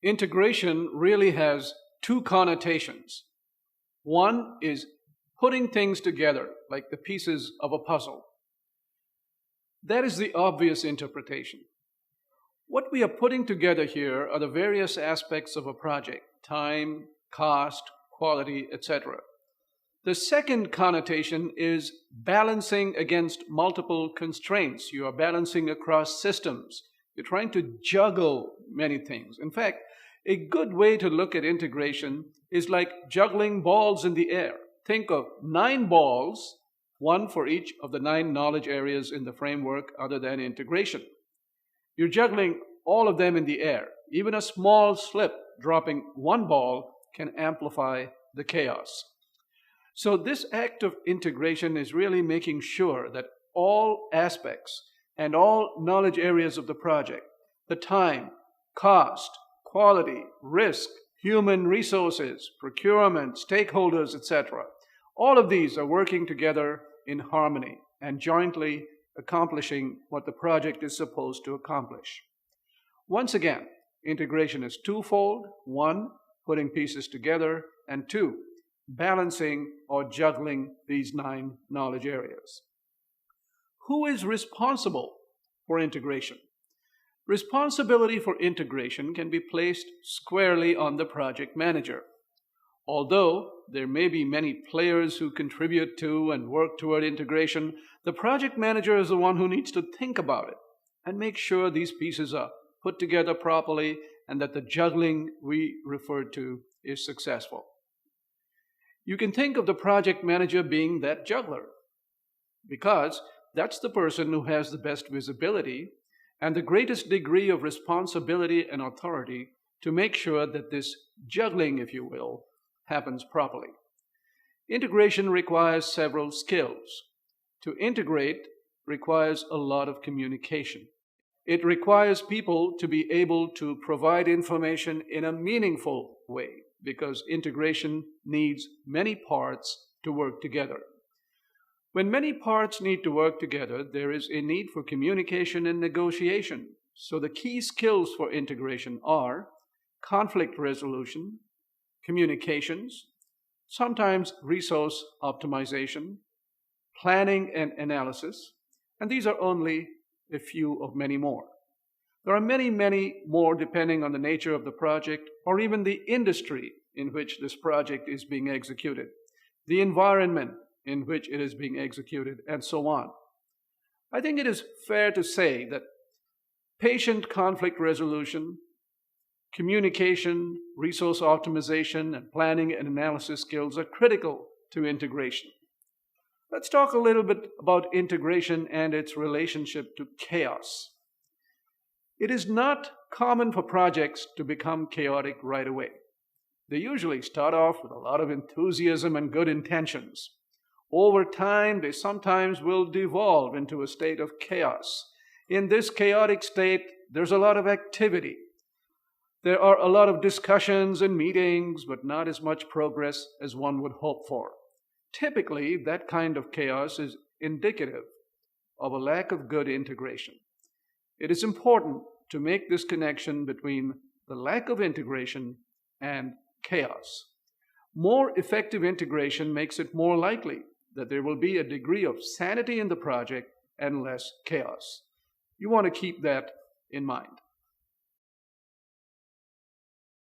Integration really has two connotations. One is putting things together like the pieces of a puzzle. That is the obvious interpretation. What we are putting together here are the various aspects of a project: time, cost, quality, etc. The second connotation is balancing against multiple constraints. You are balancing across systems. You're trying to juggle many things. In fact, a good way to look at integration is like juggling balls in the air. Think of 9 balls, one for each of the 9 knowledge areas in the framework other than integration. You're juggling all of them in the air. Even a small slip dropping one ball can amplify the chaos. So this act of integration is really making sure that all aspects and all knowledge areas of the project, the time, cost, quality, risk, human resources, procurement, stakeholders, etc., all of these are working together in harmony and jointly accomplishing what the project is supposed to accomplish. Once again, integration is twofold: one, putting pieces together, and two, balancing or juggling these 9 knowledge areas. Who is responsible for integration? Responsibility for integration can be placed squarely on the project manager. Although there may be many players who contribute to and work toward integration, the project manager is the one who needs to think about it and make sure these pieces are put together properly and that the juggling we referred to is successful. You can think of the project manager being that juggler, because that's the person who has the best visibility and the greatest degree of responsibility and authority to make sure that this juggling, if you will, happens properly. Integration requires several skills. To integrate requires a lot of communication. It requires people to be able to provide information in a meaningful way, because integration needs many parts to work together. When many parts need to work together, there is a need for communication and negotiation. So the key skills for integration are conflict resolution, communications, sometimes resource optimization, planning and analysis, and these are only a few of many more. There are many, many more depending on the nature of the project or even the industry in which this project is being executed, the environment in which it is being executed, and so on. I think it is fair to say that patient conflict resolution, communication, resource optimization, and planning and analysis skills are critical to integration. Let's talk a little bit about integration and its relationship to chaos. It is not common for projects to become chaotic right away. They usually start off with a lot of enthusiasm and good intentions. Over time, they sometimes will devolve into a state of chaos. In this chaotic state, there's a lot of activity. There are a lot of discussions and meetings, but not as much progress as one would hope for. Typically, that kind of chaos is indicative of a lack of good integration. It is important to make this connection between the lack of integration and chaos. More effective integration makes it more likely that there will be a degree of sanity in the project and less chaos. You want to keep that in mind.